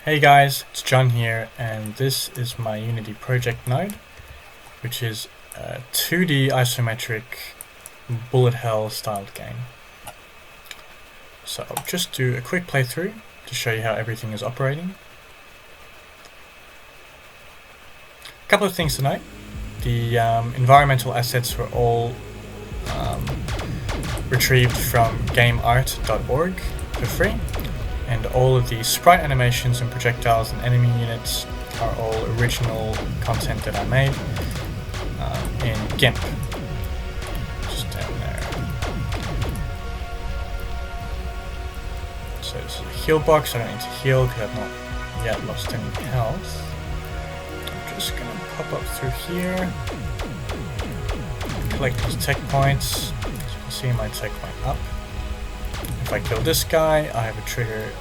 Hey guys, it's John here, and this is my Unity project node, which is a 2D isometric bullet hell styled game. So I'll just do a quick playthrough to show you how everything is operating. A couple of things to note. The environmental assets were all retrieved from gameart.org for free. And all of the sprite animations and projectiles and enemy units are all original content that I made in GIMP. Just down there. So this is a heal box. I don't need to heal because I've not yet lost any health. I'm just going to pop up through here. Collect these tech points. As you can see, my tech went up. If I kill this guy, I have a trigger,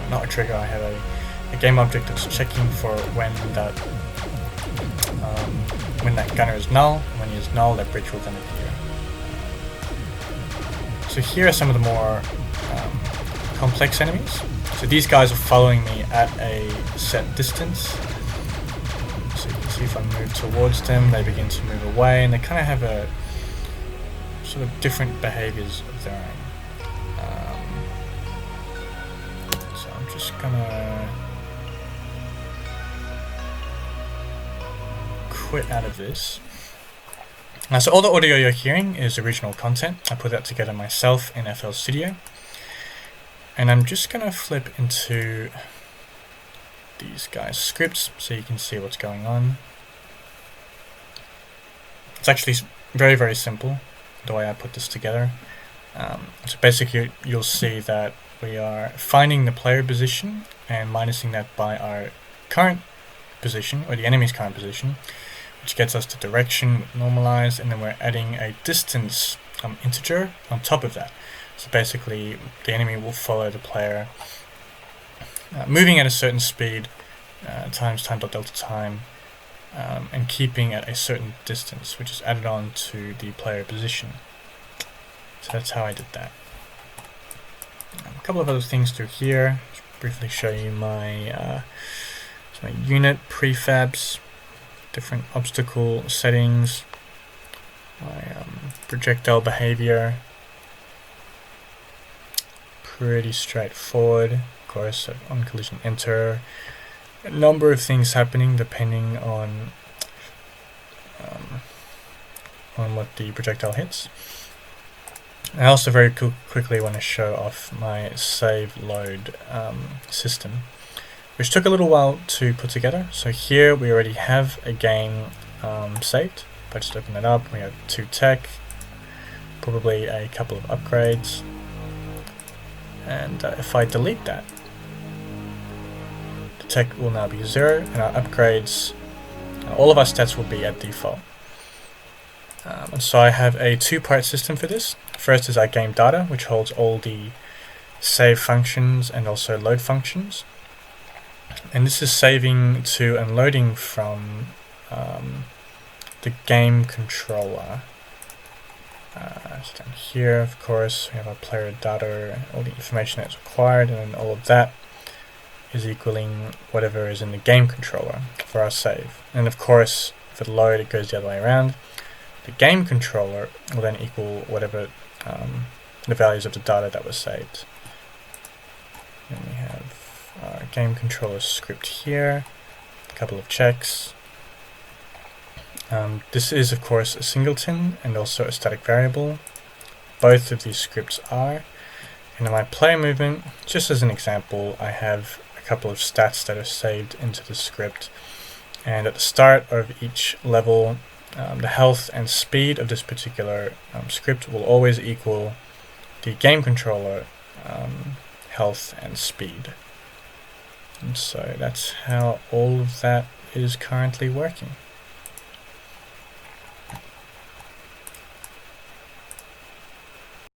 not a trigger, I have a game object that's checking for when that gunner is null. When he is null, that bridge will then appear. So here are some of the more complex enemies. So these guys are following me at a set distance. So you can see if I move towards them, they begin to move away, and they kind of have a sort of different behaviors of their own. So I'm just gonna quit out of this. So all the audio you're hearing is original content. I put that together myself in FL Studio. And I'm just gonna flip into these guys' scripts so you can see what's going on. It's actually very, very simple the way I put this together. So basically you'll see that we are finding the player position and minusing that by our current position, or the enemy's current position, which gets us the direction with normalized, and then we're adding a distance integer on top of that. So basically the enemy will follow the player moving at a certain speed times time.delta time, and keeping at a certain distance, which is added on to the player position. So that's how I did that. A couple of other things through here. Just briefly show you my unit prefabs, different obstacle settings, my projectile behavior. Pretty straightforward. Of course, on collision enter. A number of things happening depending on what the projectile hits. I also very quickly want to show off my save load system, which took a little while to put together. So here we already have a game saved. If I just open it up, we have 2 tech, probably a couple of upgrades, and if I delete that, the tech will now be 0, and our upgrades, all of our stats will be at default. And so I have a 2-part system for this. First is our game data, which holds all the save functions and also load functions. And this is saving to and loading from the game controller. So down here, of course, we have our player data, all the information that's required, and then all of that is equaling whatever is in the game controller for our save. And of course, for the load, it goes the other way around. The game controller will then equal whatever the values of the data that was saved. Then we have our game controller script here, a couple of checks. This is of course a singleton and also a static variable. Both of these scripts are. And in my player movement, just as an example, I have a couple of stats that are saved into the script. And at the start of each level, the health and speed of this particular script will always equal the game controller health and speed. And so that's how all of that is currently working.